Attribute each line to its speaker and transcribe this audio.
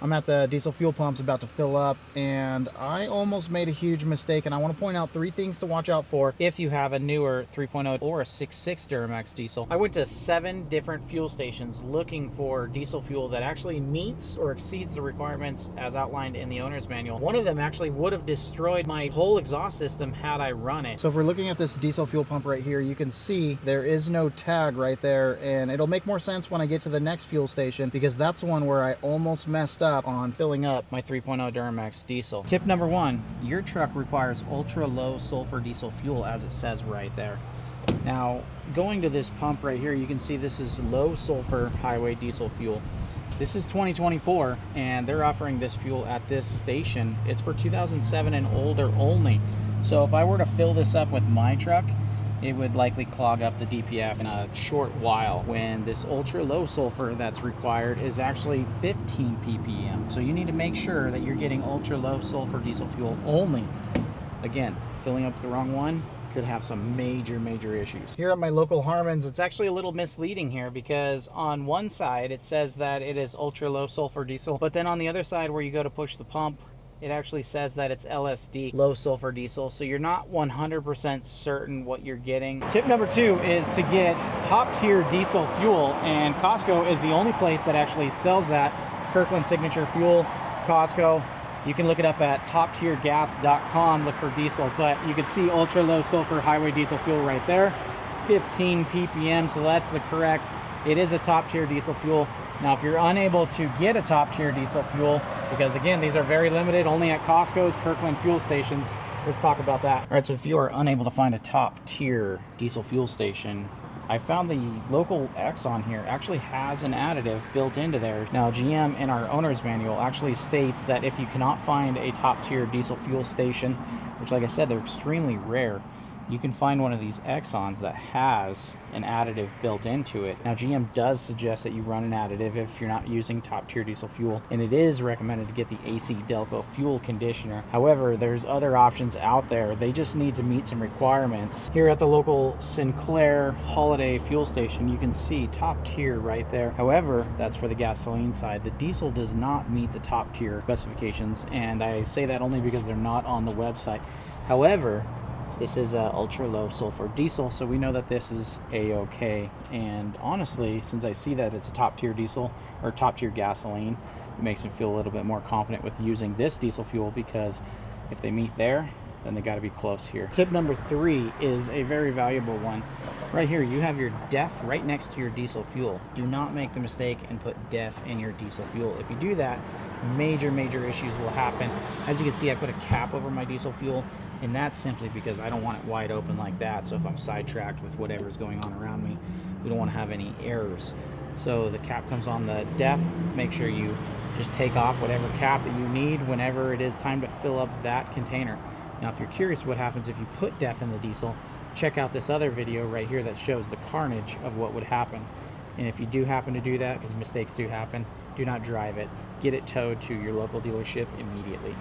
Speaker 1: I'm at the diesel fuel pumps about to fill up, and I almost made a huge mistake, and I want to point out 3 things to watch out for if you have a newer 3.0 or a 6.6 Duramax diesel. I went to 7 different fuel stations looking for diesel fuel that actually meets or exceeds the requirements as outlined in the owner's manual. One of them actually would have destroyed my whole exhaust system had I run it. So if we're looking at this diesel fuel pump right here, you can see there is no tag right there, and it'll make more sense when I get to the next fuel station, because that's the one where I almost messed up on filling up my 3.0 Duramax diesel. Tip number 1, your truck requires ultra low sulfur diesel fuel, as it says right there. Now, going to this pump right here, you can see this is low sulfur highway diesel fuel. This is 2024, and they're offering this fuel at this station. It's for 2007 and older only. So if I were to fill this up with my truck, it would likely clog up the DPF in a short while, when this ultra low sulfur that's required is actually 15 ppm. So you need to make sure that you're getting ultra low sulfur diesel fuel only. Again, filling up the wrong one could have some major issues. Here at my local Harmons, it's actually a little misleading here, because on one side it says that it is ultra low sulfur diesel, but then on the other side where you go to push the pump, it actually says that it's LSD, low sulfur diesel, so you're not 100% certain what you're getting. Tip number 2 is to get top tier diesel fuel, and Costco is the only place that actually sells that. Kirkland Signature Fuel, Costco. You can look it up at toptiergas.com, look for diesel, but you can see ultra low sulfur highway diesel fuel right there, 15 ppm, so that's the correct. It is a top tier diesel fuel. Now, if you're unable to get a top tier diesel fuel, because again, these are very limited, only at Costco's, Kirkland fuel stations, let's talk about that. All right, so if you are unable to find a top tier diesel fuel station, I found the local Exxon here actually has an additive built into there. Now, GM in our owner's manual actually states that if you cannot find a top tier diesel fuel station, which like I said, they're extremely rare, you can find one of these Exxons that has an additive built into it. Now, GM does suggest that you run an additive if you're not using top tier diesel fuel, and it is recommended to get the AC Delco fuel conditioner. However, there's other options out there. They just need to meet some requirements. Here at the local Sinclair Holiday fuel station, you can see top tier right there. However, that's for the gasoline side. The diesel does not meet the top tier specifications, and I say that only because they're not on the website. However, this is a ultra low sulfur diesel, so we know that this is a-okay. And honestly, since I see that it's a top tier diesel or top tier gasoline, it makes me feel a little bit more confident with using this diesel fuel, because if they meet there, then they got to be close here. Tip number 3 is a very valuable one. Right here, you have your DEF right next to your diesel fuel. Do not make the mistake and put DEF in your diesel fuel. If you do that, major issues will happen. As you can see, I put a cap over my diesel fuel, and that's simply because I don't want it wide open like that. So if I'm sidetracked with whatever's going on around me, we don't want to have any errors. So the cap comes on the DEF. Make sure you just take off whatever cap that you need whenever it is time to fill up that container. Now, if you're curious what happens if you put DEF in the diesel, check out this other video right here that shows the carnage of what would happen. And if you do happen to do that, because mistakes do happen, do not drive it. Get it towed to your local dealership immediately.